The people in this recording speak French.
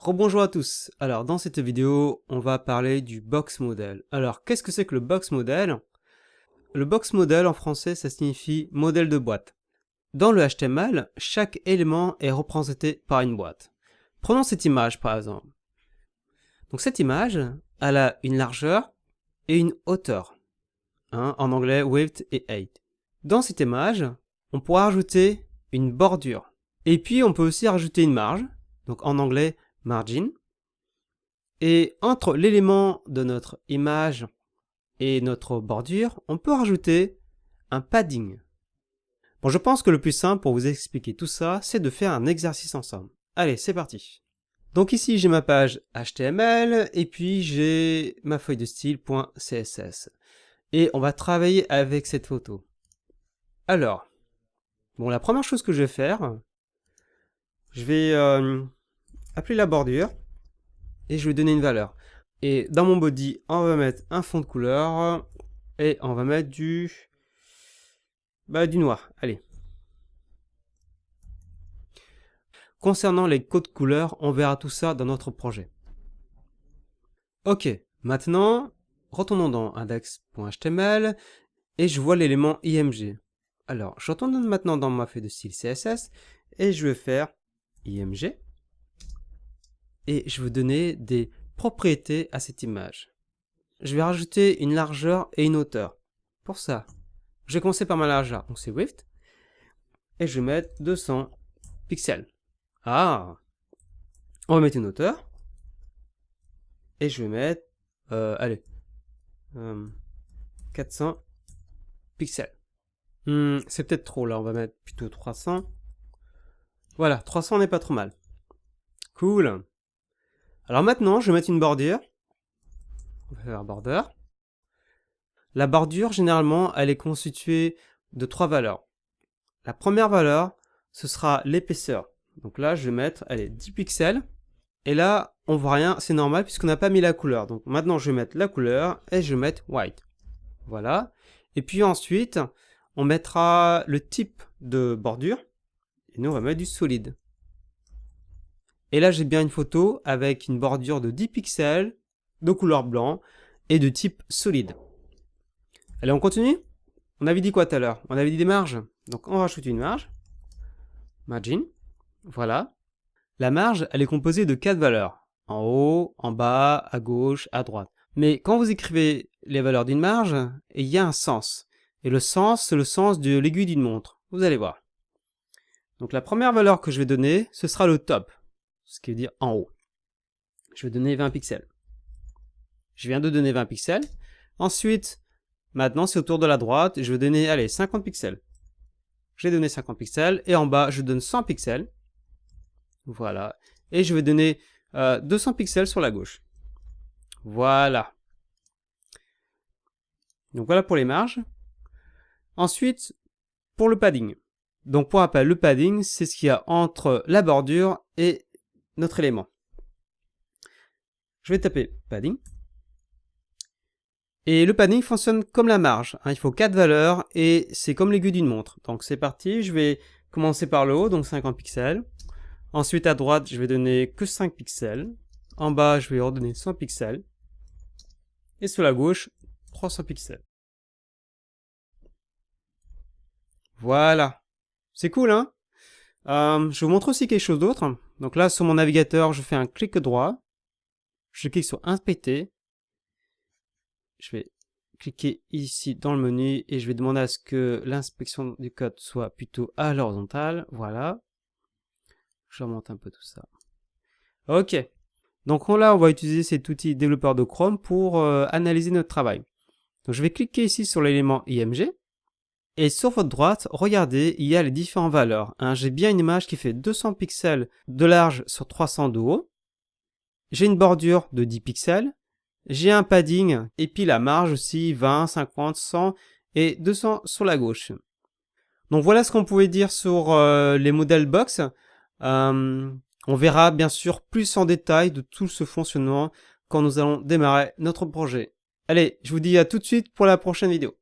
Rebonjour à tous. Alors dans cette vidéo, on va parler du box model. Alors qu'est-ce que c'est que le box model? Le box model en français, ça signifie modèle de boîte. Dans le HTML, chaque élément est représenté par une boîte. Prenons cette image par exemple. Donc cette image, elle a une largeur et une hauteur. En anglais, width et height. Dans cette image, on pourra ajouter une bordure. Et puis on peut aussi rajouter une marge, donc en anglais, margin. Et entre l'élément de notre image et notre bordure, on peut rajouter un padding. Bon, je pense que le plus simple pour vous expliquer tout ça, c'est de faire un exercice ensemble. Allez, c'est parti. Donc ici, j'ai ma page HTML et puis j'ai ma feuille de style.css. Et on va travailler avec cette photo. Alors, bon, la première chose que je vais faire, je vais appeler la bordure et je vais donner une valeur. Et dans mon body, on va mettre un fond de couleur et on va mettre du noir. Allez. Concernant les codes couleurs, on verra tout ça dans notre projet. Ok, maintenant, retournons dans index.html et je vois l'élément img. Alors, je retourne maintenant dans ma feuille de style CSS et je vais faire img et je vais donner des propriétés à cette image. Je vais rajouter une largeur et une hauteur. Pour ça, je vais commencer par ma largeur, donc c'est width, et je vais mettre 200 pixels. Ah, on va mettre une hauteur, et je vais mettre, 400 pixels. C'est peut-être trop là, on va mettre plutôt 300. Voilà, 300 n'est pas trop mal. Cool. Alors maintenant, je vais mettre une bordure. On va faire border. La bordure, généralement, elle est constituée de 3 valeurs. La première valeur, ce sera l'épaisseur. Donc là, je vais mettre, allez, 10 pixels. Et là, on voit rien, c'est normal puisqu'on n'a pas mis la couleur. Donc maintenant, je vais mettre la couleur et je vais mettre white. Voilà. Et puis ensuite, on mettra le type de bordure. Et nous, on va mettre du solide. Et là, j'ai bien une photo avec une bordure de 10 pixels, de couleur blanc et de type solide. Allez, on continue? On avait dit quoi tout à l'heure? On avait dit des marges. Donc, on rajoute une marge. Margin. Voilà. La marge, elle est composée de 4 valeurs. En haut, en bas, à gauche, à droite. Mais quand vous écrivez les valeurs d'une marge, il y a un sens. Et le sens, c'est le sens de l'aiguille d'une montre. Vous allez voir. Donc, la première valeur que je vais donner, ce sera le top. Ce qui veut dire en haut. Je vais donner 20 pixels. Je viens de donner 20 pixels. Ensuite, maintenant, c'est au tour de la droite. Je vais donner, allez, 50 pixels. J'ai donné 50 pixels. Et en bas, je donne 100 pixels. Voilà. Et je vais donner 200 pixels sur la gauche. Voilà. Donc voilà pour les marges. Ensuite, pour le padding. Donc pour rappel, le padding, c'est ce qu'il y a entre la bordure et notre élément. Je vais taper padding. Et le padding fonctionne comme la marge. Il faut 4 valeurs et c'est comme l'aiguille d'une montre. Donc c'est parti, je vais commencer par le haut, donc 50 pixels. Ensuite à droite, je vais donner que 5 pixels. En bas, je vais redonner 100 pixels. Et sur la gauche, 300 pixels. Voilà. C'est cool, hein? Je vous montre aussi quelque chose d'autre. Donc là, sur mon navigateur, je fais un clic droit. Je clique sur Inspecter. Je vais cliquer ici dans le menu et je vais demander à ce que l'inspection du code soit plutôt à l'horizontale. Voilà. Je remonte un peu tout ça. Ok. Donc là, on va utiliser cet outil développeur de Chrome pour analyser notre travail. Donc je vais cliquer ici sur l'élément img. Et sur votre droite, regardez, il y a les différentes valeurs. J'ai bien une image qui fait 200 pixels de large sur 300 de haut. J'ai une bordure de 10 pixels. J'ai un padding et puis la marge aussi 20, 50, 100 et 200 sur la gauche. Donc voilà ce qu'on pouvait dire sur les modèles box. On verra bien sûr plus en détail de tout ce fonctionnement quand nous allons démarrer notre projet. Allez, je vous dis à tout de suite pour la prochaine vidéo.